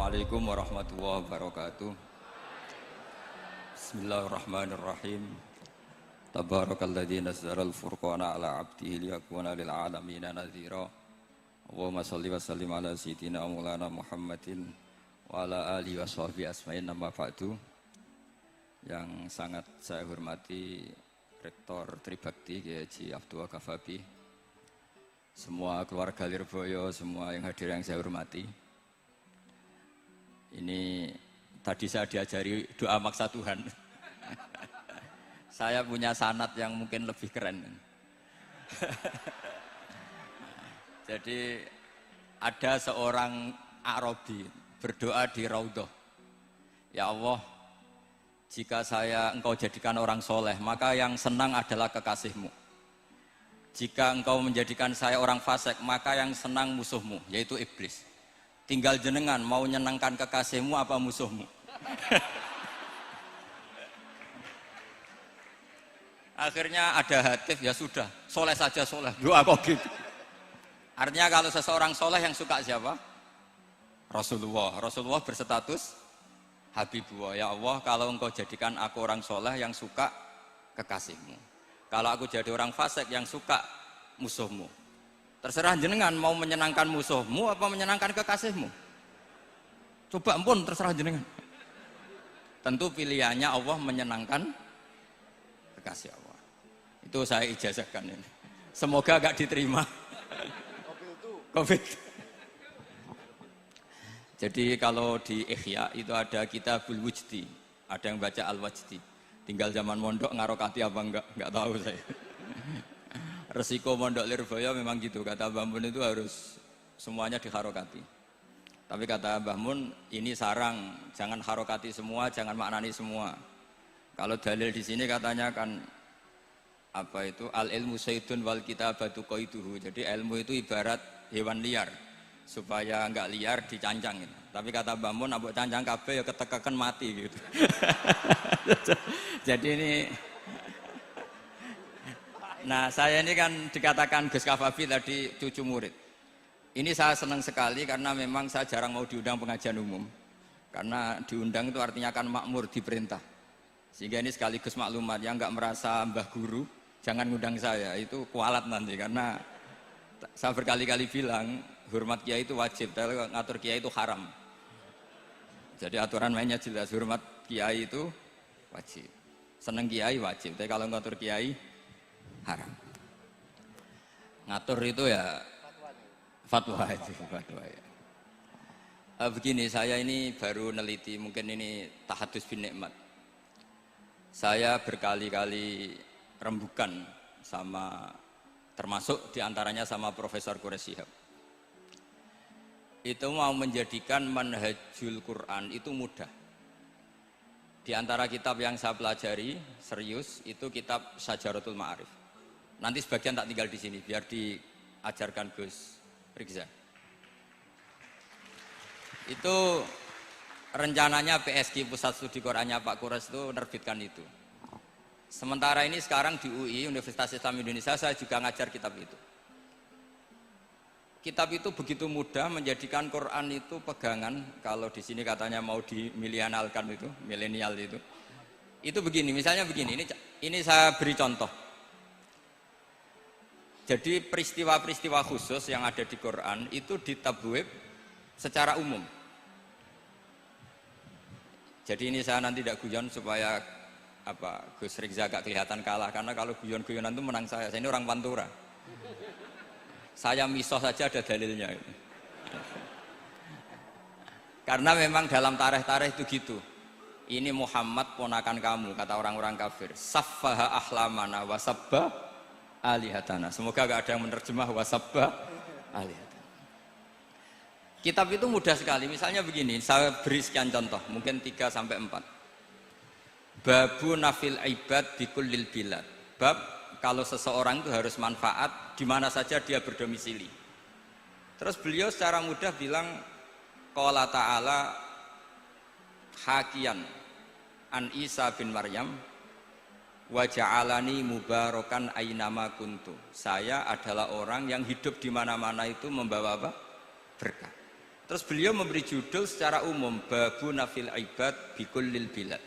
Assalamualaikum warahmatullahi wabarakatuh. Bismillahirrahmanirrahim. Tabarakalladzi nazzala al-furqana ala 'abdihi liyakuna lil 'alamina nadhira. Allahumma shalli wa sallim ala sayyidina Maulana Muhammadin wa ala alihi washabbihi asma'in amma ba'du. Yang sangat saya hormati Rektor Tribakti Kiai Haji Abdul Kafabi, semua keluarga Lirboyo, semua yang hadir yang saya hormati. Ini tadi saya diajari doa maksa Tuhan. Saya punya sanad yang mungkin lebih keren. Jadi ada seorang Arabi berdoa di Raudhah. Ya Allah, jika engkau jadikan orang soleh, maka yang senang adalah kekasihmu. Jika engkau menjadikan saya orang fasik, maka yang senang musuhmu, yaitu iblis. Tinggal jenengan mau nyenangkan kekasihmu apa musuhmu. Akhirnya ada hadis, ya sudah, soleh saja soleh, doa kok gitu. Artinya kalau seseorang soleh yang suka siapa? Rasulullah. Rasulullah berstatus Habibullah. Ya Allah, kalau engkau jadikan aku orang soleh yang suka kekasihmu, kalau aku jadi orang fasik yang suka musuhmu, terserah jenengan mau menyenangkan musuhmu apa menyenangkan kekasihmu. Coba ampun, terserah jenengan. Tentu pilihannya Allah menyenangkan kekasih Allah. Itu saya ijazahkan ini. Semoga agak diterima. Covid. Jadi kalau di Ihya itu ada Kitabul Wujdi, ada yang baca Al-Wajdi. Tinggal zaman mondok ngarokati apa enggak tahu saya. Resiko mondok Lirboyo memang gitu, kata Mbah Mun itu harus semuanya diharokati. Tapi kata Mbah Mun ini sarang, jangan harokati semua, jangan maknani semua. Kalau dalil di sini katanya kan apa itu al ilmu sayyidun wal kitabatu qaiduhu. Jadi ilmu itu ibarat hewan liar, supaya enggak liar dicancang gitu. Tapi kata Mbah Mun ambek cancang kabeh ya ketekeken mati gitu. Jadi ini, nah saya ini kan dikatakan Gus Kafabi tadi cucu murid. Ini saya senang sekali karena memang saya jarang mau diundang pengajian umum. Karena diundang itu artinya kan makmur, diperintah. Sehingga ini sekaligus maklumat, yang nggak merasa mbah guru jangan ngundang saya, itu kualat nanti. Karena saya berkali-kali bilang hormat kiai itu wajib, tapi ngatur kiai itu haram. Jadi aturan mainnya jelas, hormat kiai itu wajib, seneng kiai wajib, tapi kalau ngatur kiai haram. Ngatur itu ya fatwa itu, fatwa ya. Begini, saya ini baru neliti, mungkin ini tahadus bin nikmat. Saya berkali-kali rembukan sama, termasuk diantaranya sama Profesor Quraish Shihab. Itu mau menjadikan manhajul Quran itu mudah. Di antara kitab yang saya pelajari serius itu kitab Syajaratul Ma'arif. Nanti sebagian tak tinggal di sini biar diajarkan Gus Rizza. Itu rencananya PSG Pusat Studi Qurannya Pak Quraish itu menerbitkan itu. Sementara ini sekarang di UI Universitas Islam Indonesia saya juga ngajar kitab itu. Kitab itu begitu mudah menjadikan Quran itu pegangan. Kalau di sini katanya mau dimilenialkan itu, milenial itu. Itu begini, misalnya begini. Ini saya beri contoh. Jadi peristiwa-peristiwa khusus yang ada di Quran itu ditabwib secara umum. Jadi ini saya nanti tidak guyon supaya Gus Rizza agak kelihatan kalah, karena kalau guyon-guyonan itu menang saya. Saya ini orang Pantura. Saya misoh saja ada dalilnya. Karena memang dalam tarikh-tarikh itu gitu. Ini Muhammad ponakan kamu, kata orang-orang kafir. Saffaha ahlamana wasabba alihatana. Semoga gak ada yang menerjemah wasabba alihatana. Kitab itu mudah sekali. Misalnya begini, saya beri sekian contoh, mungkin 3 sampai 4. Babu nafil ibad bikullil bilad. Bab kalau seseorang itu harus manfaat di mana saja dia berdomisili. Terus beliau secara mudah bilang qala ta'ala hakian an Isa bin Maryam wa ja'alani mubarakan ainama kuntu. Saya adalah orang yang hidup di mana-mana itu membawa apa? Berkah. Terus beliau memberi judul secara umum Babu Nafil Ibad Bikullil Bilad.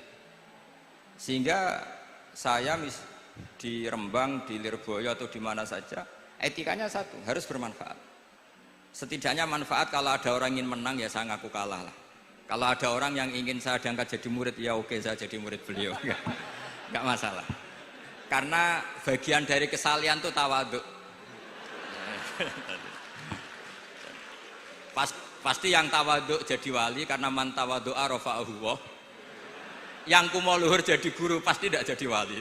Sehingga saya di Rembang, di Lirboyo atau di mana saja, etikanya satu, harus bermanfaat. Setidaknya manfaat kalau ada orang ingin menang ya saya ngaku kalah lah. Kalau ada orang yang ingin saya diangkat jadi murid ya oke saya jadi murid beliau. Enggak masalah. Karena bagian dari kesalian itu tawaduk. Pasti yang tawaduk jadi wali karena man tawadu'a rafa'ahu Allah. Yang kumo luhur jadi guru pasti tidak jadi wali.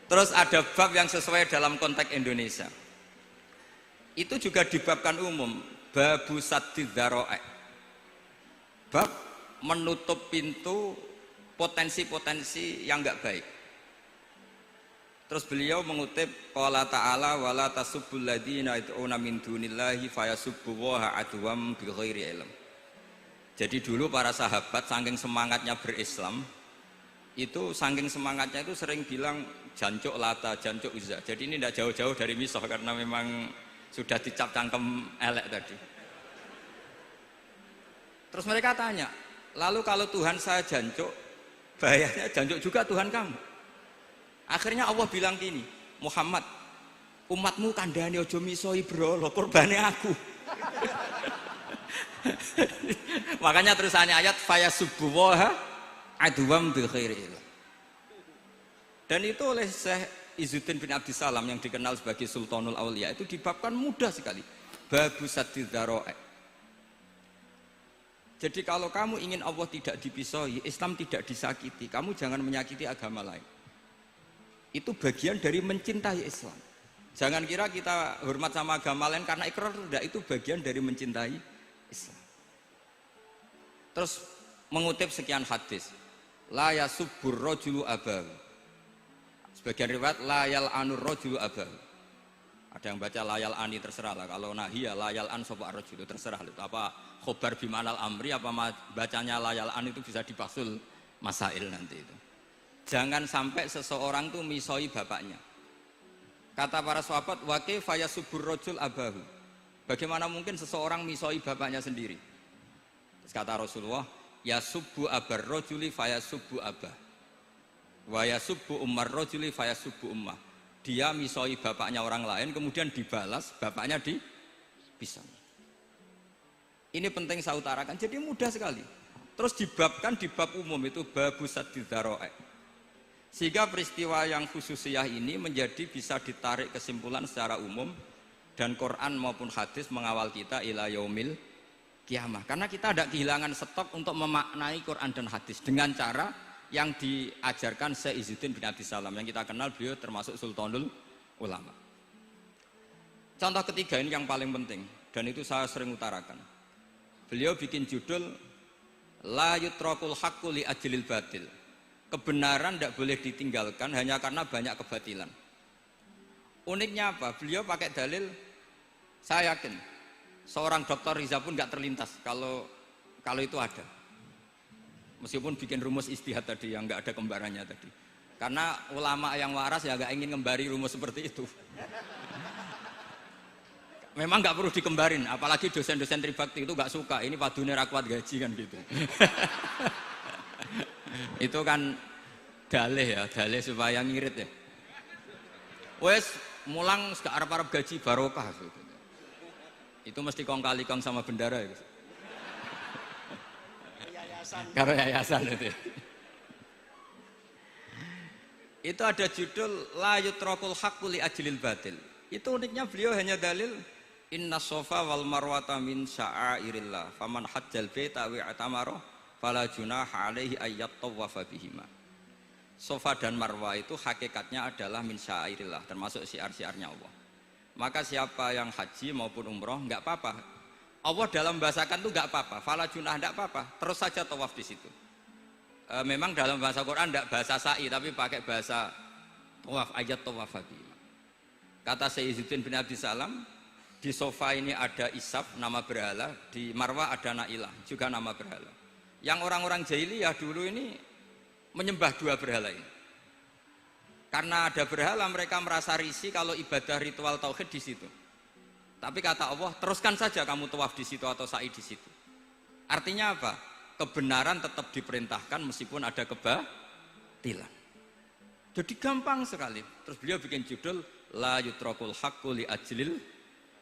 Terus ada bab yang sesuai dalam konteks Indonesia. Itu juga dibabkan umum, babu saddid dzara'i. Bab menutup pintu potensi-potensi yang enggak baik. Terus beliau mengutip qala ta'ala wala tasubbul ladzina yad'una min dunillahi fayasubbullaha adwam bighairi ilm. Jadi dulu para sahabat saking semangatnya berislam, itu saking semangatnya itu sering bilang jancuk Lata, jancuk Uzza. Jadi ini tidak jauh-jauh dari misoh karena memang sudah dicap cangkem elek tadi. Terus mereka tanya, lalu kalau Tuhan saya jancuk, bahayanya jancuk juga Tuhan kamu. Akhirnya Allah bilang gini, Muhammad, umatmu kandhane aja misoi brolo, kurbane aku. Makanya terusannya ayat fayasubbuha adwam bi khairi. Dan itu oleh Syekh Izzuddin bin Abdissalam yang dikenal sebagai Sultanul Aulia itu dibabkan mudah sekali. Babu saddid dzara'i. Jadi kalau kamu ingin Allah tidak dipisoi, Islam tidak disakiti, kamu jangan menyakiti agama lain. Itu bagian dari mencintai Islam. Jangan kira kita hormat sama agama lain karena ikrar, tidak, itu bagian dari mencintai Islam. Terus mengutip sekian hadis, la yasubbur rajulu abahu. Sebagian riwayat la yal'anur rajulu abahu. Ada yang baca la yal'ani, terserah lah. Kalau nahiya la yal'an sapa rajulu, terserah itu. Apa khobar bimanal amri apa bacanya la yal'an itu bisa dipasul masail nanti itu. Jangan sampai seseorang tuh misoi bapaknya. Kata para sahabat, wa kaifa yasubbur rajul abahu. Bagaimana mungkin seseorang misoi bapaknya sendiri? Terus kata Rasulullah, yasubbu abar rajuli fayasubbu abah. Wa yasubbu ummar rajuli fayasubbu ummah. Dia misoi bapaknya orang lain kemudian dibalas bapaknya dipisah. Ini penting saya utarakan. Jadi mudah sekali. Terus dibabkan di bab umum itu babu saddid dzara'i. Sehingga peristiwa yang khususiyah ini menjadi bisa ditarik kesimpulan secara umum dan Quran maupun hadis mengawal kita ila yaumil kiamah. Karena kita tidak kehilangan stok untuk memaknai Quran dan hadis dengan cara yang diajarkan Syekh Izzuddin bin Abdissalam yang kita kenal beliau termasuk Sultanul Ulama. Contoh ketiga ini yang paling penting dan itu saya sering utarakan. Beliau bikin judul la yutrakul haqqu li ajlil batil. Kebenaran tidak boleh ditinggalkan hanya karena banyak kebatilan. Uniknya apa? Beliau pakai dalil, saya yakin seorang dokter Riza pun nggak terlintas kalau itu ada. Meskipun bikin rumus istihad tadi yang nggak ada kembarannya tadi. Karena ulama yang waras ya nggak ingin ngembari rumus seperti itu. Memang nggak perlu dikembarin, apalagi dosen-dosen tribakti itu nggak suka. Ini padune ra kuat gaji kan gitu. Itu kan dalih ya, dalih supaya ngirit ya. Wes mulang gak arep-arep gaji barokah gitu. Itu mesti kong kali kong sama bendara ya. Karo yayasan itu. Itu ada judul la yutrakul haqqu li ajlil batil. Itu uniknya beliau hanya dalil inna sofa wal marwata min sya'airillah faman hajjal baita wa atamara fala junaha alaihi ayyat tawafa bihima. Sofa dan Marwah itu hakikatnya adalah min syairillah, termasuk syiar-syiarnya Allah. Maka siapa yang haji maupun umroh nggak apa-apa. Allah dalam bahasakan itu nggak apa-apa, fala junah nggak apa-apa, terus saja tawaf di situ. Memang dalam bahasa Quran nggak bahasa sa'i tapi pakai bahasa tawaf, ayat tawafa bihima. Kata Syekh Izzuddin bin Abdissalam, di sofa ini ada Isaf nama berhala, di Marwah ada Nailah juga nama berhala. Yang orang-orang jahiliyah dulu ini menyembah dua berhala ini. Karena ada berhala mereka merasa risih kalau ibadah ritual tauhid di situ. Tapi kata Allah, teruskan saja kamu tawaf di situ atau sa'i di situ. Artinya apa? Kebenaran tetap diperintahkan meskipun ada kebatilan. Jadi gampang sekali. Terus beliau bikin judul la yutrakul haqqu li ajlil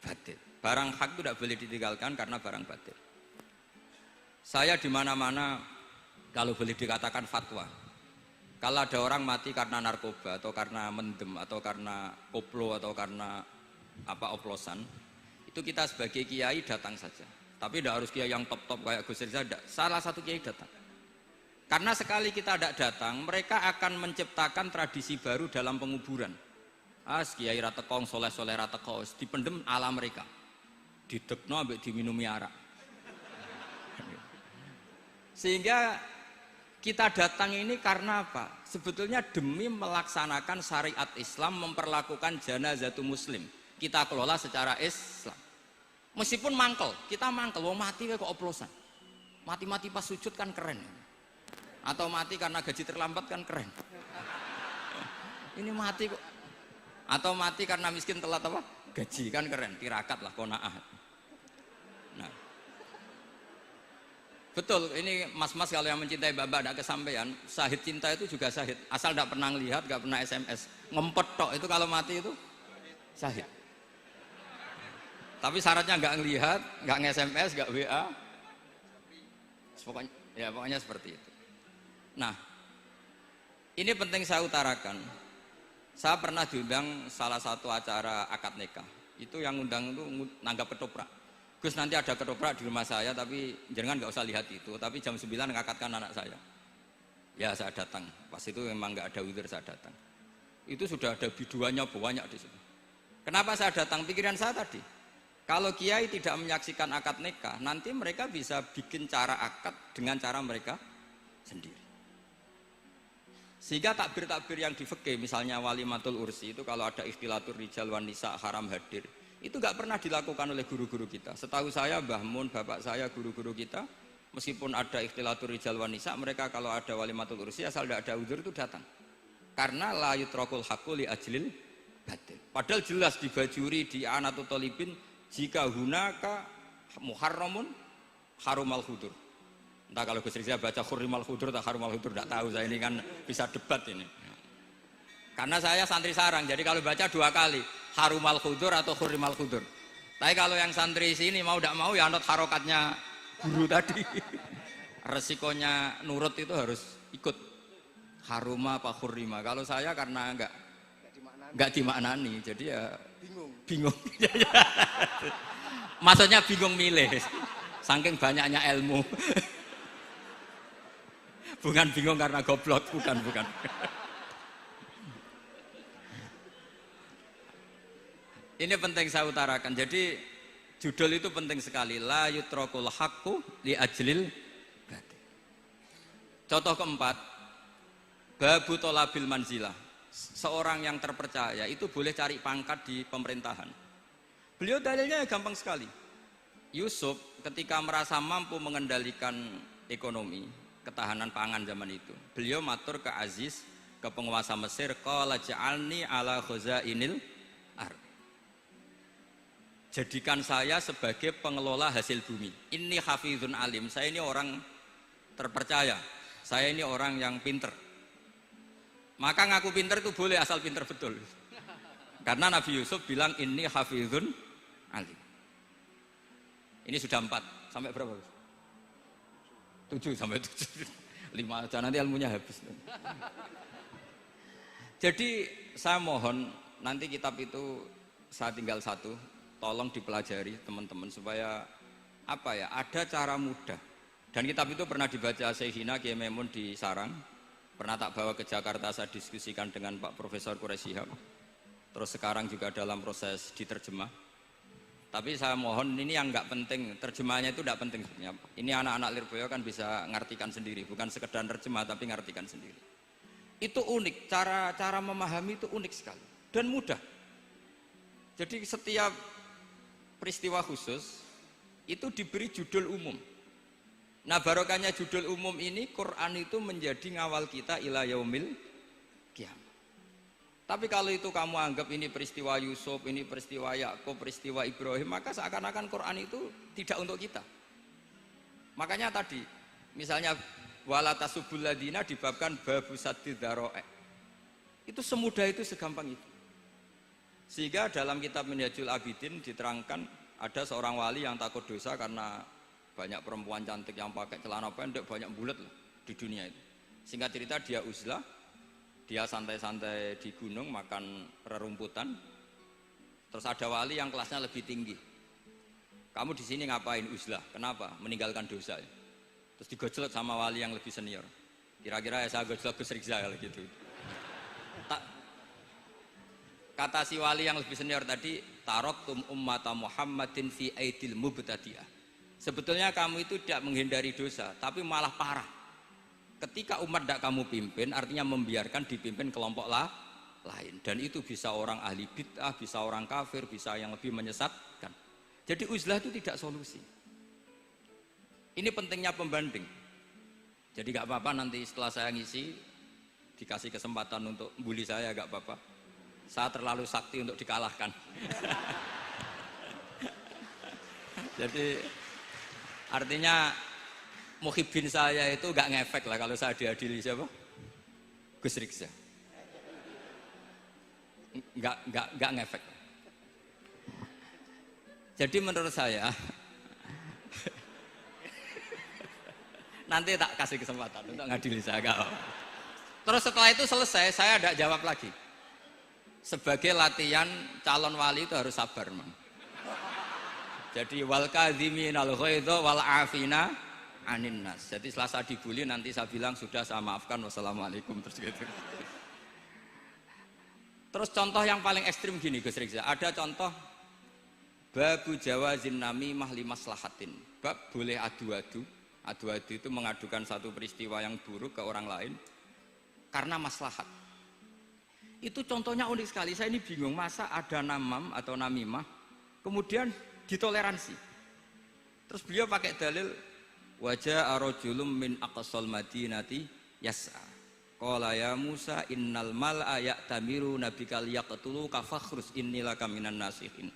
batil. Barang hak itu tidak boleh ditinggalkan karena barang batil. Saya di mana-mana kalau boleh dikatakan fatwa. Kalau ada orang mati karena narkoba atau karena mendem atau karena koplo atau karena oplosan, itu kita sebagai kiai datang saja. Tapi tidak harus kiai yang top-top kayak Gus Rizal, salah satu kiai datang. Karena sekali kita tidak datang, mereka akan menciptakan tradisi baru dalam penguburan. Kiai ratekong, soleh-soleh ratekong, dipendem ala mereka. Didekno ambek diminumi arak. Sehingga kita datang ini karena apa? Sebetulnya demi melaksanakan syariat Islam, memperlakukan janazatul muslim. Kita kelola secara Islam. Meskipun mangkel, kita mangkel, wong mati kok oplosan. Mati-mati pas sujud kan keren. Atau mati karena gaji terlambat kan keren. Ini mati kok. Atau mati karena miskin telat apa? Gaji kan keren, tirakat lah, konaah. Nah. Betul, ini mas-mas kalau yang mencintai bapak tidak kesampaian, syahid cinta itu juga syahid. Asal tidak pernah lihat, tidak pernah SMS. Ngempet tok, itu kalau mati itu syahid. Tapi syaratnya nggak ngelihat, nggak nge-SMS, nggak WA. Pokoknya seperti itu. Nah, ini penting saya utarakan. Saya pernah diundang salah satu acara akad nikah. Itu yang undang itu nanggap ketoprak. Gus, nanti ada ketoprak di rumah saya, tapi jangan nggak usah lihat itu. Tapi jam 9 ngakatkan anak saya. Ya saya datang. Pas itu memang nggak ada uzur, saya datang. Itu sudah ada biduannya banyak di situ. Kenapa saya datang? Pikiran saya tadi. Kalau kiai tidak menyaksikan akad nikah, nanti mereka bisa bikin cara akad dengan cara mereka sendiri. Sehingga takbir-takbir yang di fikih, misalnya walimatul ursi itu kalau ada ikhtilatur rijal wan nisa haram hadir, itu nggak pernah dilakukan oleh guru-guru kita. Setahu saya Mbah Mun, bapak saya, guru-guru kita, meskipun ada ikhtilatur rijal wan nisa, mereka kalau ada walimatul ursi asal tidak ada uzur itu datang. Karena la yutrakul haqqu li ajlil batil. Padahal jelas di Bajuri, di Anatut Thalibin, jika hunaka muharramun harumal khudur. Entah kalau Gus Rizal baca khurrimal khudur atau harumal khudur, tidak tahu, saya ini kan bisa debat ini. Karena saya santri sarang, jadi kalau baca 2 kali, harumal khudur atau khurrimal khudur. Tapi kalau yang santri sini mau tidak mau ya anut harokatnya guru tadi. Resikonya nurut itu harus ikut. Haruma apa khurrima. Kalau saya karena enggak dimaknani, jadi ya bingung. Maksudnya bingung milih. Saking banyaknya ilmu. Bukan bingung karena goblok, bukan. Ini penting saya utarakan. Jadi judul itu penting sekali. La yutrakul haqqu li ajlil batil. Contoh keempat, babu tolabil manzilah. Seorang yang terpercaya itu boleh cari pangkat di pemerintahan. Beliau dalilnya gampang sekali. Yusuf ketika merasa mampu mengendalikan ekonomi, ketahanan pangan zaman itu, beliau matur ke Aziz, ke penguasa Mesir, qala ja'alni ala khazainil ard. Jadikan saya sebagai pengelola hasil bumi. Inni hafizun alim, saya ini orang terpercaya, saya ini orang yang pinter. Maka ngaku pinter itu boleh asal pinter betul. Karena Nabi Yusuf bilang inni hafizun alim. Ini sudah 4, sampai berapa? 7 sampai 7. 5 aja nanti ilmunya habis. Jadi saya mohon nanti kitab itu saya tinggal 1, tolong dipelajari teman-teman supaya ada cara mudah. Dan kitab itu pernah dibaca Syekhina Kiai Maimun di Sarang. Pernah tak bawa ke Jakarta, saya diskusikan dengan Pak Profesor Quraisy Shihab. Terus sekarang juga dalam proses diterjemah. Tapi saya mohon ini yang nggak penting, terjemahnya itu nggak penting sebenarnya. Ini anak-anak Lirboyo kan bisa ngartikan sendiri, bukan sekedar terjemah tapi ngartikan sendiri. Itu unik, cara memahami itu unik sekali dan mudah. Jadi setiap peristiwa khusus itu diberi judul umum. Nah barokahnya judul umum ini, Quran itu menjadi ngawal kita ila yaumil qiyamah. Tapi kalau itu kamu anggap ini peristiwa Yusuf, ini peristiwa Yakub, peristiwa Ibrahim, maka seakan-akan Quran itu tidak untuk kita. Makanya tadi, misalnya wala tasubul ladina dibabkan babu saddid dzara'i. Itu semudah itu, segampang itu. Sehingga dalam kitab Minhajul Abidin diterangkan ada seorang wali yang takut dosa karena banyak perempuan cantik yang pakai celana pendek, banyak bulat lah di dunia itu. Singkat cerita dia uzlah, dia santai-santai di gunung makan rerumputan. Terus ada wali yang kelasnya lebih tinggi. Kamu di sini ngapain uzlah? Kenapa? Meninggalkan dosa. Terus digojlok sama wali yang lebih senior. Kira-kira ya saya gojlok Gus Rizal gitu. Kata si wali yang lebih senior tadi, taraktum ummata Muhammadin fi aidil mubtadi'ah. Sebetulnya kamu itu tidak menghindari dosa, tapi malah parah. Ketika umat tidak kamu pimpin, artinya membiarkan dipimpin kelompok lain. Dan itu bisa orang ahli bid'ah, bisa orang kafir, bisa yang lebih menyesatkan. Jadi uzlah itu tidak solusi. Ini pentingnya pembanding. Jadi gak apa-apa nanti setelah saya ngisi, dikasih kesempatan untuk bully saya, gak apa-apa. Saya terlalu sakti untuk dikalahkan. Jadi artinya muhibin saya itu gak ngefek lah kalau saya diadili siapa? Gus Riksa. Gak ngefek. Jadi menurut saya nanti tak kasih kesempatan untuk ngadili saya. Terus setelah itu selesai, saya tidak jawab lagi. Sebagai latihan calon wali itu harus sabar, man. Jadi wal kadhiminal ghaidha wal afina anin nas. Jadi setelah saya dibully nanti saya bilang sudah saya maafkan, wassalamualaikum, terus gitu. Terus contoh yang paling ekstrim gini Gus Rizal, ada contoh babu jawazin namimah limaslahatin. Bab boleh adu-adu itu mengadukan satu peristiwa yang buruk ke orang lain karena maslahat. Itu contohnya unik sekali, saya ini bingung, masa ada namam atau namimah kemudian ditoleransi. Terus beliau pakai dalil wajah arojulum min aqsal madinati yas'a qala ya Musa innal mal'a ya'tamiru nabikal yaqtulu kafakhrus innilaka minan nasihin.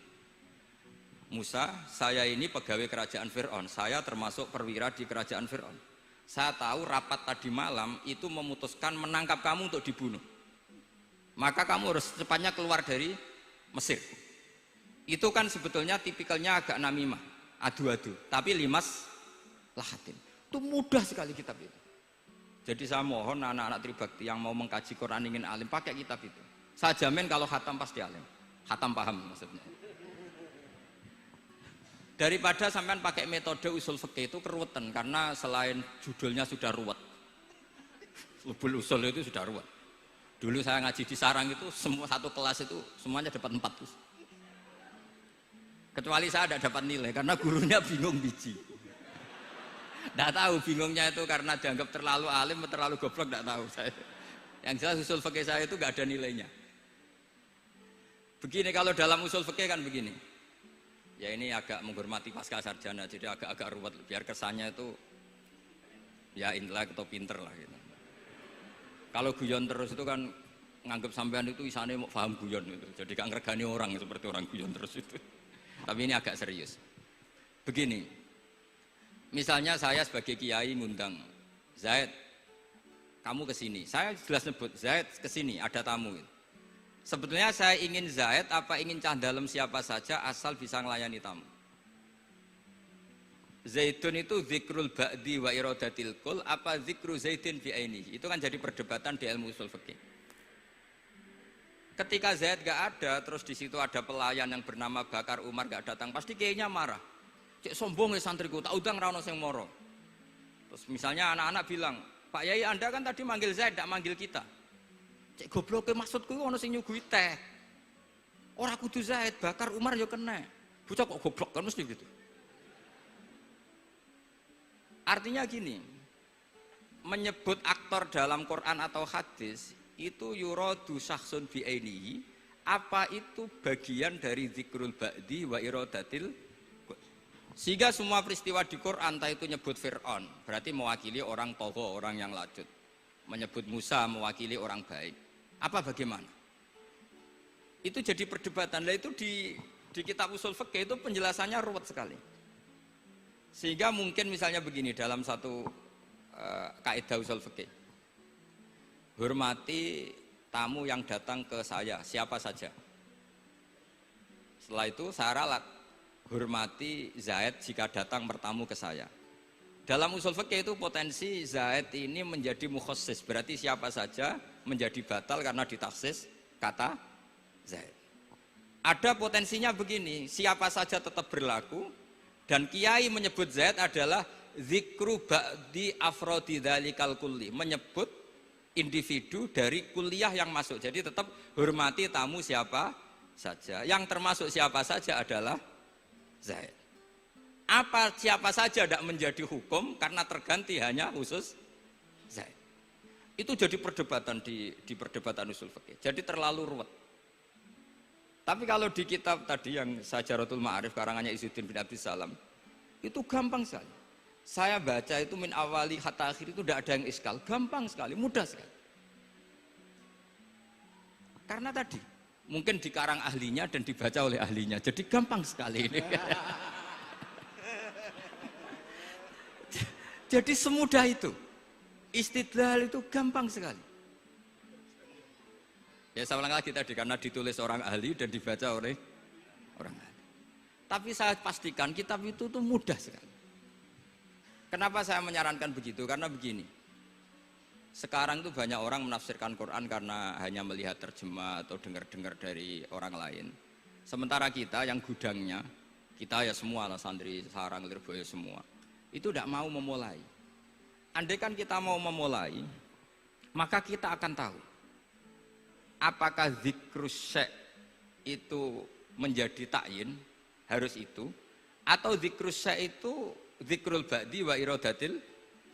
Musa, saya ini pegawai kerajaan Fir'aun, saya termasuk perwira di kerajaan Fir'aun. Saya tahu rapat tadi malam itu memutuskan menangkap kamu untuk dibunuh. Maka kamu harus secepatnya keluar dari Mesir. Itu kan sebetulnya tipikalnya agak namimah, adu-adu, tapi limas lahatin. Itu mudah sekali kitab itu. Jadi saya mohon anak-anak tribakti yang mau mengkaji Quran ingin alim pakai kitab itu. Saya jamin kalau khatam pasti alim. Khatam paham maksudnya. Daripada sampean pakai metode usul fikih itu keruwetan karena selain judulnya sudah ruwet. Lubul usul itu sudah ruwet. Dulu saya ngaji di Sarang itu semua satu kelas itu semuanya dapat 4 terus. Kecuali saya tidak dapat nilai karena gurunya bingung biji. Tidak tahu bingungnya itu karena dianggap terlalu alim atau terlalu goblok, tidak tahu saya. Yang jelas usul fikih saya itu nggak ada nilainya. Begini kalau dalam usul fikih kan begini. Ya ini agak menghormati pasca sarjana jadi agak-agak ruwet biar kesannya itu ya intelek atau pinter lah gitu. Kalau guyon terus itu kan nganggap sampean itu isane mau paham guyon itu. Jadi gak ngergani orang seperti orang guyon terus itu. Tapi ini agak serius. Begini. Misalnya saya sebagai kiai ngundang Zaid, kamu ke sini. Saya jelas nyebut Zaid ke sini, ada tamu. Sebetulnya saya ingin Zaid apa ingin cah dalam siapa saja asal bisa melayani tamu. Zaidun itu zikrul ba'di wa iradatil kul apa zikru zaidin fi ainihi. Itu kan jadi perdebatan di ilmu usul fikih. Ketika Zaid gak ada, terus di situ ada pelayan yang bernama Bakar Umar gak datang, pasti kayaknya marah. Cek sombong ya santriku, tak udang ra ono sing moro. Terus misalnya anak-anak bilang, Pak Yai Anda kan tadi manggil Zaid, tidak manggil kita. Cek gobloke maksudku ono sing nyuguhi teh. Ora kudu Zaid, Bakar Umar ya kena. Bocah kok goblok kan mesti gitu. Artinya gini, menyebut aktor dalam Quran atau hadis itu yuradu syakhsun bi'ainihi, apa itu bagian dari zikrul ba'di wa iradatil. Sehingga semua peristiwa di Quran entah itu nyebut Fir'aun berarti mewakili orang togo, orang yang lanjut. Menyebut Musa mewakili orang baik. Apa bagaimana? Itu jadi perdebatan. Nah itu di kitab usul fikih itu penjelasannya ruwet sekali. Sehingga mungkin misalnya begini dalam satu kaidah usul fikih. Hormati tamu yang datang ke saya, siapa saja. Setelah itu saya ralat, hormati Zaid jika datang bertamu ke saya. Dalam usul fikih itu potensi Zaid ini menjadi mukhassis, berarti siapa saja menjadi batal karena ditaksis kata Zaid. Ada potensinya begini, siapa saja tetap berlaku dan kiai menyebut Zaid adalah zikru ba'di afrodi dzalikal kulli, menyebut individu dari kuliah yang masuk. Jadi tetap hormati tamu siapa saja. Yang termasuk siapa saja adalah Zaid. Apa siapa saja tidak menjadi hukum karena terganti hanya khusus Zaid. Itu jadi perdebatan di perdebatan usul fikih. Jadi terlalu ruwet. Tapi kalau di kitab tadi yang Syajaratul Ma'arif karangannya Izzuddin bin Abdissalam itu gampang sekali. Saya baca itu min awali hatta akhir itu tidak ada yang iskal, gampang sekali, mudah sekali. Karena tadi mungkin dikarang ahlinya dan dibaca oleh ahlinya, jadi gampang sekali ini. Jadi semudah itu, istidlal itu gampang sekali. Ya saya ulang lagi tadi karena ditulis orang ahli dan dibaca oleh orang ahli. Tapi saya pastikan kitab itu tuh mudah sekali. Kenapa saya menyarankan begitu? Karena begini, sekarang tuh banyak orang menafsirkan Quran karena hanya melihat terjemah atau dengar-dengar dari orang lain. Sementara kita yang gudangnya, kita ya semua lah santri sarang Lirboyo semua, itu tidak mau memulai. Andai kan kita mau memulai, maka kita akan tahu apakah zikrus syek itu menjadi takyin, harus itu, atau zikrus syek itu zikrul ba'di wa iradatil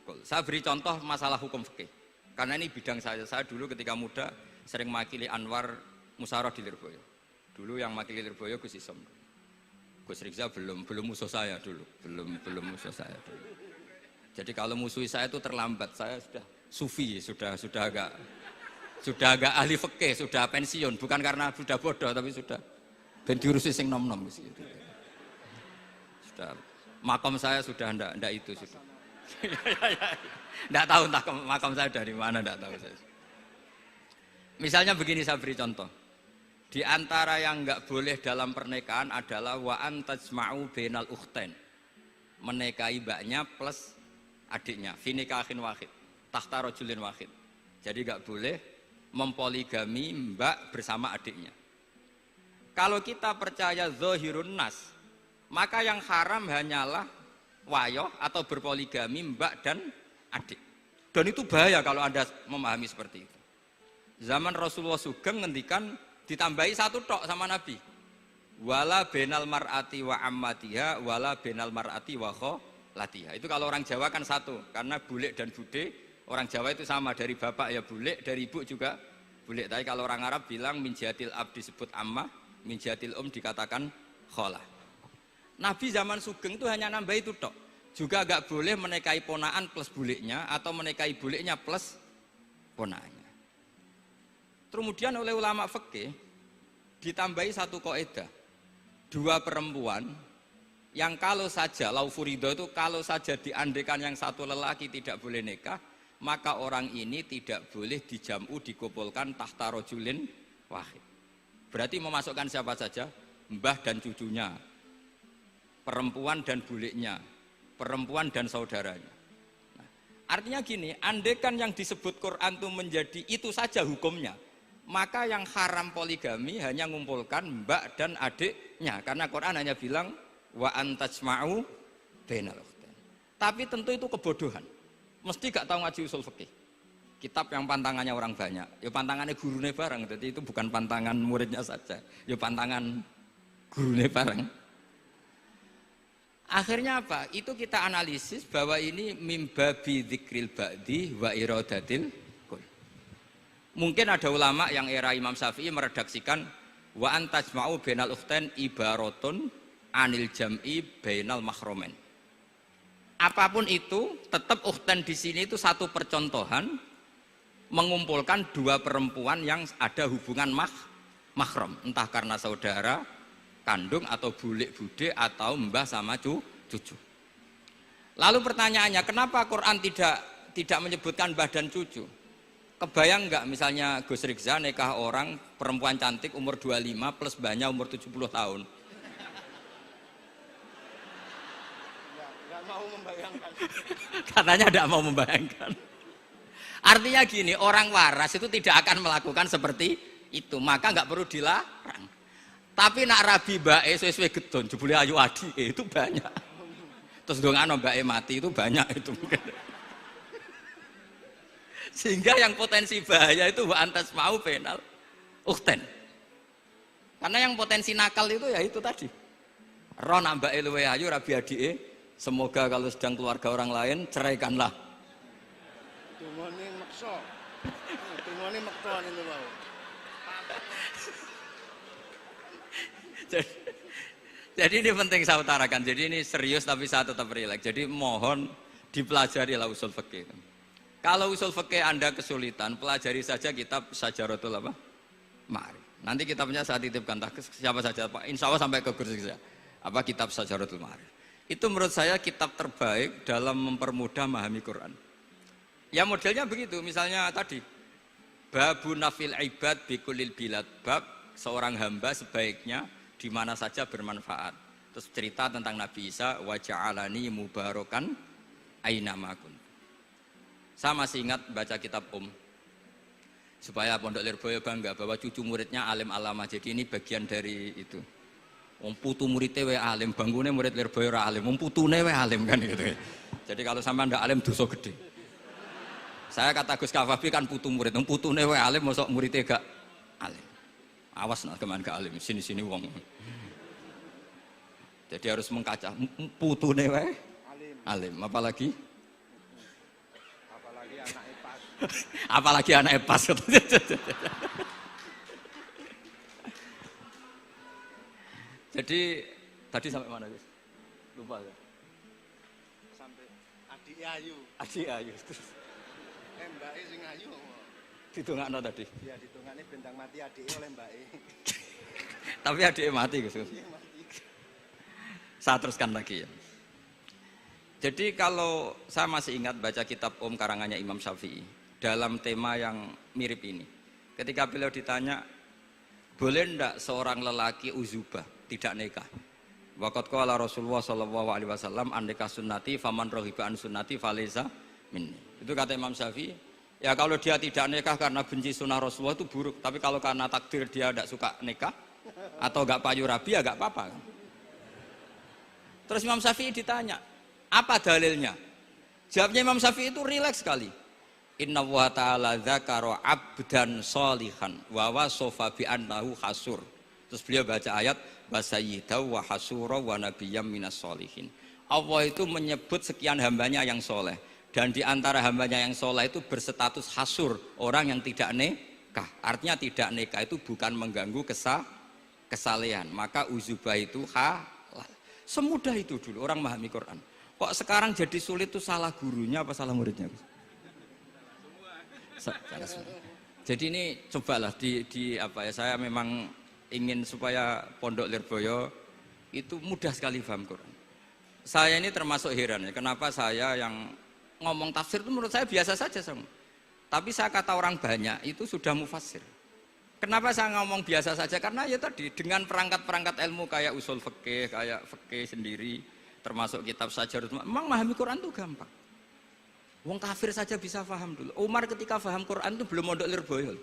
kul. Saya beri contoh masalah hukum fikih. Karena ini bidang saya dulu ketika muda sering makili Anwar Musyawarah di Lirboyo. Dulu yang makili Lirboyo Gus Isom. Gus Rizal belum musuh saya dulu, belum musuh saya dulu. Jadi kalau musuh saya itu terlambat, saya sudah sufi, sudah agak ahli fikih, sudah pensiun, bukan karena sudah bodoh tapi sudah ben diurusi sing nom-nom gitu. Sudah makom saya sudah ndak itu sudah. Ndak tahu entah makom saya dari mana, ndak tahu saya. Misalnya begini, saya beri contoh. Di antara yang nggak boleh dalam pernikahan adalah wa antajma'u bainal ukhtain. Menikahi mbaknya plus adiknya, fi nikahin wahid, tahta rajulin wahid. Jadi nggak boleh mempoligami mbak bersama adiknya. Kalau kita percaya zahirun nas, maka yang haram hanyalah wayoh atau berpoligami mbak dan adik. Dan itu bahaya kalau Anda memahami seperti itu. Zaman Rasulullah Sugeng ngendikan ditambahi satu tok sama Nabi. Wala benal mar'ati wa ammatiha wala benal mar'ati wa kholatiha. Itu kalau orang Jawa kan satu, karena bulik dan bude orang Jawa itu sama, dari bapak ya bulik, dari ibu juga bulik. Tapi kalau orang Arab bilang min jihatil ab disebut ammah, min jihatil dikatakan kholah. Nabi zaman Sugeng itu hanya nambah itu tok. Juga agak boleh menikahi ponaan plus buliknya atau menikahi buliknya plus ponaannya. Kemudian oleh ulama fikih ditambahi satu kaidah. Dua perempuan yang kalau saja laufurido itu kalau saja diandekan yang satu lelaki tidak boleh nikah, maka orang ini tidak boleh dijamu dikumpulkan tahta rajulin wahid. Berarti memasukkan siapa saja? Mbah dan cucunya, perempuan dan buliknya, perempuan dan saudaranya. Nah, artinya gini, andekan yang disebut Quran itu menjadi itu saja hukumnya, maka yang haram poligami hanya mengumpulkan mbak dan adiknya, karena Quran hanya bilang wa antajma'u bainal ukhtain. Tapi tentu itu kebodohan. Mesti gak tahu ngaji usul fikih. Kitab yang pantangannya orang banyak, ya pantangannya gurune bareng, jadi itu bukan pantangan muridnya saja, ya pantangan gurune bareng. Akhirnya apa? Itu kita analisis bahwa ini mimbabi dzikril ba'di wa iradatil kul. Mungkin ada ulama yang era Imam Syafi'i meredaksikan wa antajma'u bainal ukhtain ibaratun anil jam'i bainal mahromen. Apapun itu, tetap ukhtain di sini itu satu percontohan mengumpulkan dua perempuan yang ada hubungan mahram, entah karena saudara kandung atau bulik bude atau mbah sama cucu. Lalu pertanyaannya, kenapa Quran tidak menyebutkan mbah dan cucu? Kebayang nggak misalnya Gus Rizza nikah orang perempuan cantik umur 25 plus mbahnya umur 70 tahun? Nggak mau membayangkan. Katanya tidak mau membayangkan. Artinya gini, orang waras itu tidak akan melakukan seperti itu, maka nggak perlu dilarang. Tapi nak rabi bae sesuai gedon, jebule ayu adi itu banyak. Terus dongano bae mati itu banyak itu. Sehingga yang potensi bahaya itu wa antas mau penal ukten. Karena yang potensi nakal itu ya itu tadi. Ron ambake luwe ayu rabi adike, semoga kalau sedang keluarga orang lain ceraikanlah. Dungane maksa. Dungane maksa itu mau. Jadi ini penting saya utarakan. Jadi ini serius tapi saya tetap rileks. Jadi mohon dipelajari lah usul fikih. Kalau usul fikih Anda kesulitan, pelajari saja kitab Syajaratul apa? Ma'arif. Nanti kitabnya saya titipkan siapa saja Pak. Insya Allah sampai ke kursi saya. Apa kitab Syajaratul Ma'arif. Itu menurut saya kitab terbaik dalam mempermudah memahami Quran. Ya modelnya begitu, misalnya tadi babu nafil ibad bikulil bilad, bab seorang hamba sebaiknya di mana saja bermanfaat. Terus cerita tentang Nabi Isa, wa ja'alani mubarakan aina ma kuntu. Saya masih ingat baca kitab supaya Pondok Lirboyo bangga bahwa cucu muridnya alim alama. Jadi ini bagian dari itu. Putu muridnya we alim, bangkune murid Lirboyo ora alim, putune we alim kan gitu. Jadi kalau sama ndak alim dosa gede. Saya kata Gus Kafabi kan putu murid, putune we alim mosok muridnya gak alim. Awas nak keman gak alim, sini-sini wong. Jadi harus mengkaca, putune we alim, apalagi apalagi anak pas. Jadi tadi sampai mana guys? Lupa ya. Sampai adik ayu. Adik ayu. Mbake sing ayu. Ditungakno tadi. Ya ditungane bentang mati adike oleh mbake. Tapi adike mati Gus. Saya teruskan lagi ya. Jadi kalau saya masih ingat baca kitab karangannya Imam Syafi'i dalam tema yang mirip ini. Ketika beliau ditanya, boleh ndak seorang lelaki uzubah tidak nikah? Waqat qala Rasulullah sallallahu alaihi wasallam an nikah sunnati faman rohiba an sunnati faleza minni. Itu kata Imam Syafi'i. Ya kalau dia tidak nikah karena benci sunnah Rasulullah itu buruk. Tapi kalau karena takdir dia tidak suka nikah atau gak payu rabi ya gak apa-apa. Terus Imam Syafi'i ditanya, apa dalilnya? Jawabnya Imam Syafi'i itu rileks sekali. Inna wa ta'ala dzakara abdan sholihan wa wasofa bi annahu hasur. Terus beliau baca ayat wasayyidaw wa hasura wa nabiyyam minas sholihin. Allah itu menyebut sekian hambanya yang soleh. Dan di antara hambanya yang soleh itu berstatus hasur, orang yang tidak nikah. Artinya tidak nikah itu bukan mengganggu kesalehan. Maka uzubah itu halal. Semudah itu dulu orang memahami Quran. Kok sekarang jadi sulit itu salah gurunya apa salah muridnya? Jadi ini cobalah di apa ya, saya memang ingin supaya Pondok Lirboyo itu mudah sekali paham Quran. Saya ini termasuk heran ya, kenapa saya yang ngomong tafsir itu menurut saya biasa saja sama. Tapi saya kata orang banyak itu sudah mufassir. Kenapa saya ngomong biasa saja? Karena ya tadi dengan perangkat-perangkat ilmu kayak usul fikih, kayak fikih sendiri, termasuk kitab Syajarut, memang memahami Quran itu gampang. Wong kafir saja bisa paham dulu. Umar ketika paham Quran itu belum mondok Lirboyo.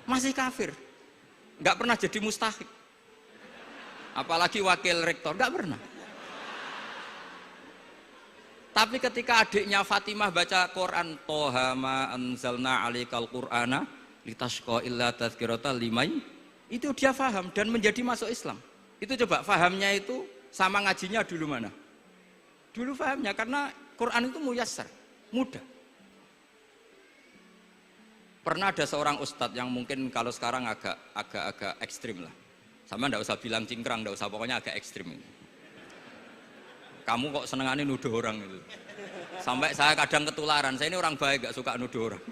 Masih kafir. Enggak pernah jadi mustahik. Apalagi wakil rektor, enggak pernah. Tapi ketika adiknya Fatimah baca Quran, Toha ma anzalna alaikal Qur'ana litashqa illa tazkirata liman, itu dia paham dan menjadi masuk Islam. Itu coba fahamnya itu sama ngajinya dulu mana? Dulu fahamnya karena Quran itu muyassar, mudah. Pernah ada seorang ustadz yang mungkin kalau sekarang agak ekstrim lah. Sama ndak usah bilang cingkrang, ndak usah, pokoknya agak ekstrim ini. Kamu kok senengannya nuduh orang itu. Sampai saya kadang ketularan, saya ini orang baik gak suka nuduh orang.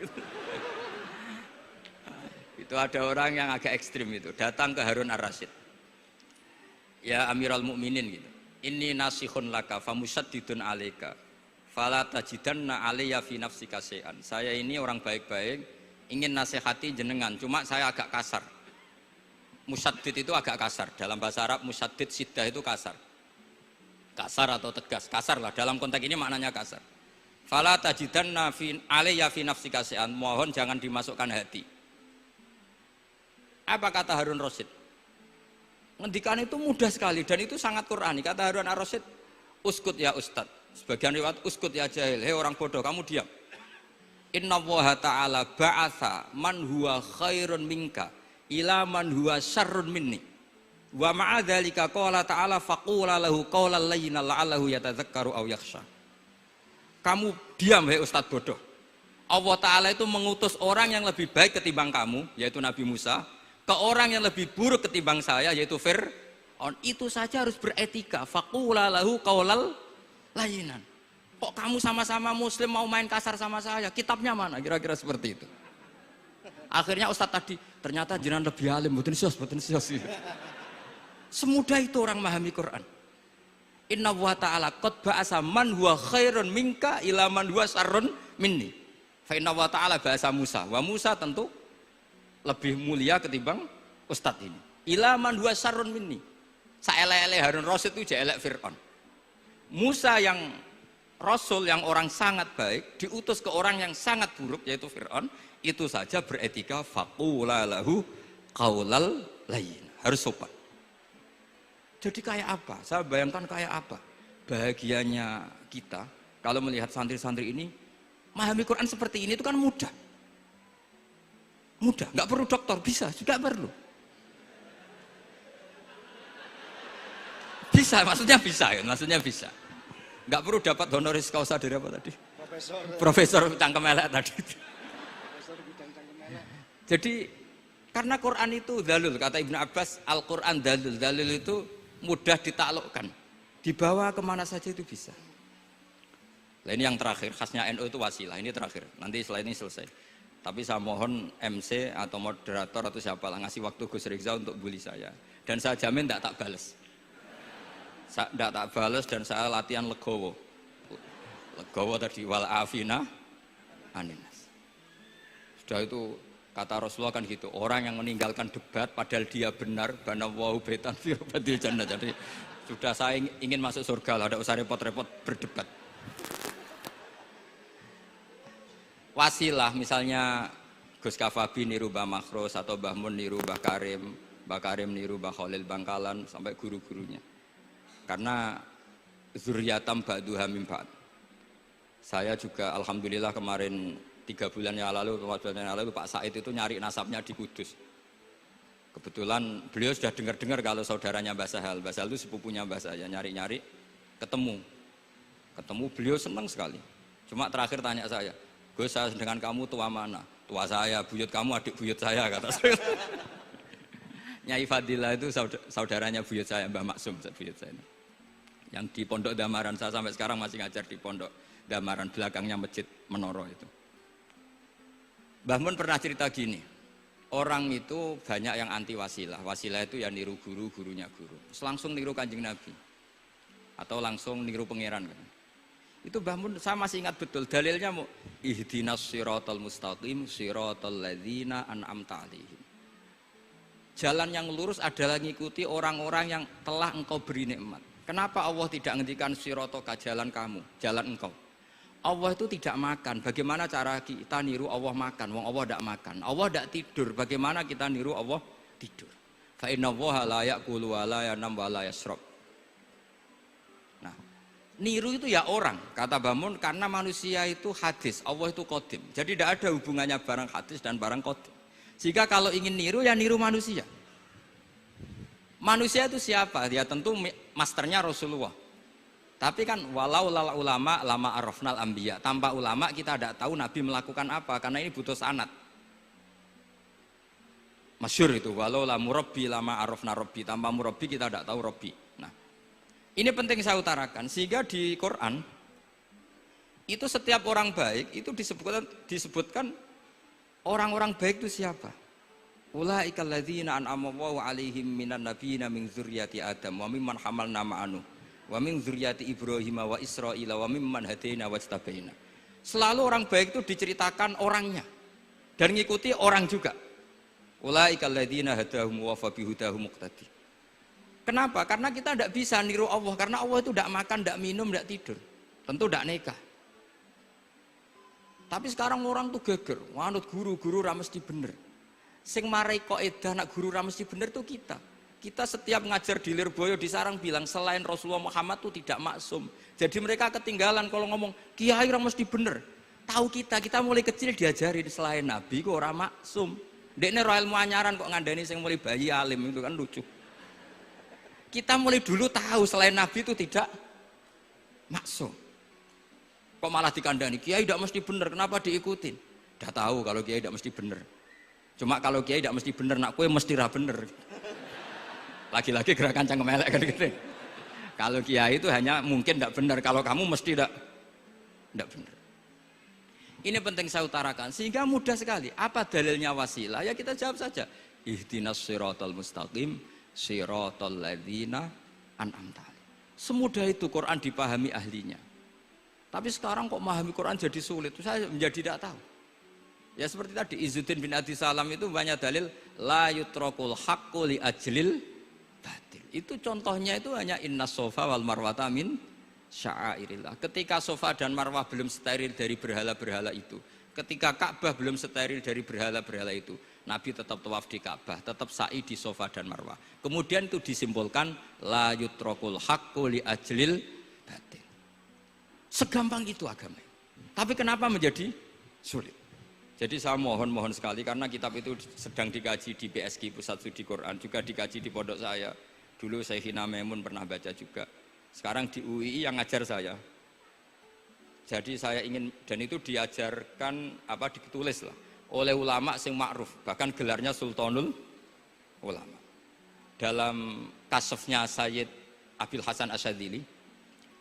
Itu Itu ada orang yang agak ekstrim itu, datang ke Harun ar-Rasyid. Ya Amirul Mukminin gitu. Inni nasihun laka famusaddidun alaika. Fala tajidanna alayya fi nafsika syai'an. Saya ini orang baik-baik, ingin nasihati jenengan, cuma saya agak kasar. Musaddid itu agak kasar. Dalam bahasa Arab musaddid siddah itu kasar. Kasar atau tegas, kasar lah. Dalam konteks ini maknanya kasar. Fala tajidanna alayya fi nafsika syai'an. Mohon jangan dimasukkan hati. Apa kata Harun Rasyid? Ngendikan itu mudah sekali dan itu sangat Qur'ani. Kata Harun ar-Rasyid, uskut ya ustad. Sebagian riwayat uskut ya jahil. Hei orang bodoh, kamu diam. Inna Allaha ta'ala ba'atha man huwa khairun minka ila man huwa syarrun minni. Wa ma'a dzalika qala ta'ala faqula lahu qawlan layyinan la'allahu yatadzakkaru aw yakhsha. Kamu diam hei ustad bodoh. Allah Ta'ala itu mengutus orang yang lebih baik ketimbang kamu, yaitu Nabi Musa, ke orang yang lebih buruk ketimbang saya, yaitu Fir'aun. Itu saja harus beretika. Faqula lahu qawlan layyinan. Kok kamu sama-sama muslim mau main kasar sama saya? Kitabnya mana? Kira-kira seperti itu. Akhirnya Ustadz tadi, ternyata jenengan lebih alim, mboten sios. Semudah itu orang memahami Quran. Inna wa ta'ala qad ba'asa man huwa khairun minka ila man huwa syarrun minni. Fa inna wa ta'ala ba'asa Musa. Wa Musa tentu lebih mulia ketimbang Ustadz ini. Ila man huwa syarrun minni. Saelek-elek Harun Rasyid itu jelek Fir'aun. Musa yang Rasul yang orang sangat baik diutus ke orang yang sangat buruk yaitu Fir'aun, itu saja beretika faqula lahu qaulal layyin, harus sopan. Jadi kayak apa? Saya bayangkan kayak apa bahagianya kita kalau melihat santri-santri ini memahami Quran seperti ini. Itu kan mudah, nggak perlu dokter, bisa juga perlu. Bisa, maksudnya bisa. Nggak perlu dapat honoris causa dari apa tadi? Profesor cangkem elek tadi. Profesor bidang cangkem elek. Jadi karena Quran itu dalil, kata Ibnu Abbas, Al-Quran dalil itu mudah ditaklukkan, dibawa kemana saja itu bisa. Nah ini yang terakhir, khasnya NU itu wasilah, ini terakhir, nanti setelah ini selesai. Tapi saya mohon MC atau moderator atau siapalah ngasih waktu Gus Rizal untuk bully saya, dan saya jamin tidak tak balas. Tidak tak balas dan saya latihan legowo tadi wal afina aninas. Sudah itu kata Rasulullah kan gitu, orang yang meninggalkan debat padahal dia benar banawahu betan fi rabbil jannah. Jadi sudah saya ingin masuk surga lah, tidak usah repot-repot berdebat. Wasilah misalnya Gus Kafabi niru Mbah Makhros atau Mbah Mun niru Mbah Karim niru Mbah Khalil Bangkalan sampai guru-gurunya. Karena zuriyatam ba'duha min ba'd. Saya juga alhamdulillah kemarin 3 bulan yang lalu, 4 bulan yang lalu Pak Said itu nyari nasabnya di Kudus. Kebetulan beliau sudah dengar-dengar kalau saudaranya Mbah Sahal itu sepupunya Mbah saya, nyari-nyari ketemu beliau senang sekali. Cuma terakhir tanya saya, Gus saya dengan kamu tua mana? Tua saya, buyut kamu adik buyut saya, kata saya. Nyai Fadilah itu saudaranya buyut saya, Mbah Maksum buyut saya. Yang di Pondok Damaran, saya sampai sekarang masih ngajar di Pondok Damaran, belakangnya Masjid Menoro itu. Mbah Mun pernah cerita gini, orang itu banyak yang anti wasilah. Wasilah itu ya niru guru, gurunya guru. Terus langsung niru Kanjeng Nabi. Atau langsung niru pangeran kan. Itu Mbah Mun saya masih ingat betul, dalilnya mau ihdinas siratal mustaqim siratal ladzina an'amta 'alaihim. Jalan yang lurus adalah mengikuti orang-orang yang telah engkau beri nikmat. Kenapa Allah tidak ngendikan siratoka, jalan kamu, jalan engkau? Allah itu tidak makan. Bagaimana cara kita niru Allah makan? Wong Allah tidak makan. Allah tidak tidur. Bagaimana kita niru Allah tidur? Fa inna Allaha la ya'kulu wa la yanam wa la yashrab. Nah, niru itu ya orang, kata Bamun, karena manusia itu hadis, Allah itu qadim. Jadi tidak ada hubungannya barang hadis dan barang qadim. Jika kalau ingin niru ya niru manusia. Manusia itu siapa? Ya tentu masternya Rasulullah. Tapi kan walau lala ulama lama arafnal anbiya. Tanpa ulama kita tidak tahu Nabi melakukan apa, karena ini butuh sanad. Masyhur itu walau la murabbi lama arafna rabbi. Tanpa murabbi kita tidak tahu rabbi. Nah, ini penting saya utarakan sehingga di Quran itu setiap orang baik itu disebutkan orang-orang baik itu siapa? Ulaikal ladzina an'ama Allahu 'alaihim minan nabiyina min dzurriyyati Adam wa mimman hamalna ma'anu wa min dzurriyyati Ibrahim wa Israila wa mimman hadaina wajtabaina. Selalu orang baik itu diceritakan orangnya dan ngikuti orang juga. Ulaikal ladzina hadahum wa fabihudahum muqtadi. Kenapa? Karena kita tidak bisa niru Allah, karena Allah itu tidak makan, tidak minum, tidak tidur. Tentu tidak nikah. Tapi sekarang orang tuh geger, wanut guru-guru ra mesti bener. Sing marai kaidah nak guru ra mesti bener tuh kita. Kita setiap ngajar di Lirboyo di Sarang bilang selain Rasulullah Muhammad tuh tidak maksum. Jadi mereka ketinggalan kalau ngomong kiai ra mesti bener. Tahu kita mulai kecil diajarin selain Nabi kok ora maksum. Dekne ro ilmu anyaran kok ngandani sing mulai bayi alim itu kan lucu. Kita mulai dulu tahu selain Nabi itu tidak maksum. Kok malah dikandani kiai tidak mesti bener, kenapa diikutin? Udah tahu kalau kiai tidak mesti bener. Cuma kalau kiai tidak mesti bener, nak kue mesti ra bener. Lagi-lagi gerakan cangkem elek kan gitu. Kalau kiai itu hanya mungkin tidak bener, kalau kamu mesti tidak bener. Ini penting saya utarakan sehingga mudah sekali. Apa dalilnya wasilah? Ya kita jawab saja. Ihdinas siratal mustaqim, siratal ladzina an'amta alaihim. Semudah itu Quran dipahami ahlinya. Tapi sekarang kok memahami Quran jadi sulit? Saya menjadi tidak tahu. Ya seperti tadi Izzuddin bin Abi Salam itu banyak dalil la yutrakul haqqu li ajlil batil. Itu contohnya itu hanya innas sofa wal marwata min sya'airillah. Ketika sofa dan marwah belum steril dari berhala-berhala itu, ketika Ka'bah belum steril dari berhala-berhala itu, Nabi tetap tawaf di Ka'bah, tetap sa'i di sofa dan marwah. Kemudian itu disimpulkan la yutrakul haqqu li ajlil batil. Segampang itu agama. Tapi kenapa menjadi sulit? Jadi saya mohon sekali karena kitab itu sedang dikaji di PSG Pusat Studi Quran, juga dikaji di pondok saya. Dulu Syekhina Maimun pernah baca juga. Sekarang di UII yang ngajar saya. Jadi saya ingin, dan itu diajarkan ditulis lah oleh ulama sing ma'ruf, bahkan gelarnya Sultanul Ulama. Dalam kasofnya Sayyid Abil Hasan Asyadzili,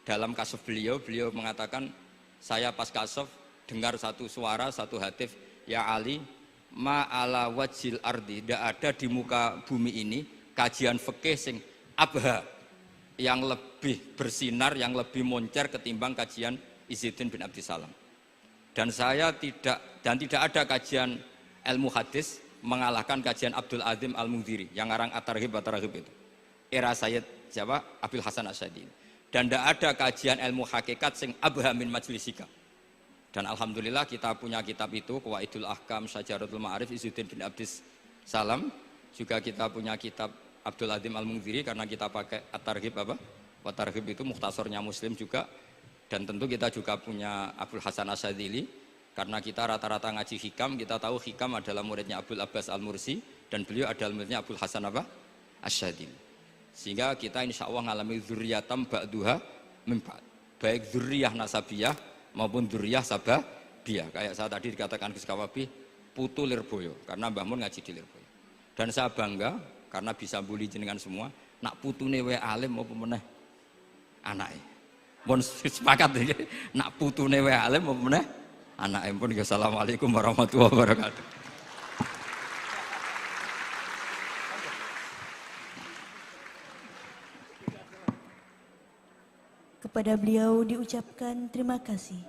dalam kasuf beliau mengatakan, saya pas kasuf dengar satu suara, satu hatif, ya Ali, ma'ala wajil ardi, tidak ada di muka bumi ini kajian fikih sing abha, yang lebih bersinar, yang lebih moncer ketimbang kajian Izzuddin bin Abdi Salam. Dan tidak ada kajian ilmu hadis mengalahkan kajian Abdul Azim Al-Mundhiri yang ngarang At-Targhib itu. Era Sayyid siapa? Abil Hasan Asyadzili. Dan tidak ada kajian ilmu hakikat sing abha min majlisika. Dan alhamdulillah kita punya kitab itu, Qawaidul Ahkam, Syajaratul Ma'arif, Izzuddin bin Abdi Salam. Juga kita punya kitab Abdul Azim Al-Mundhiri karena kita pakai At-Targhib At-Targhib itu mukhtasornya Muslim juga. Dan tentu kita juga punya Abul Hasan Asyadzili karena kita rata-rata ngaji hikam, kita tahu hikam adalah muridnya Abdul Abbas Al-Mursi dan beliau adalah muridnya Abul Hasan Asyadzili. Sehingga kita insya Allah mengalami dzurriyatam ba'duha min ba'd. Baik dzurriyah nasabiyah maupun dzurriyah sababiyah. Kayak saya tadi dikatakan Gus Kawabi, putu Lirboyo karena Mbah Mun ngaji di Lirboyo. Dan saya bangga karena bisa bully jenengan semua, nak putune wae alim apa meneh anake. Mun sepakat iki, nak putune wae alim apa meneh anake. Pun assalamualaikum warahmatullahi wabarakatuh. Kepada beliau diucapkan terima kasih.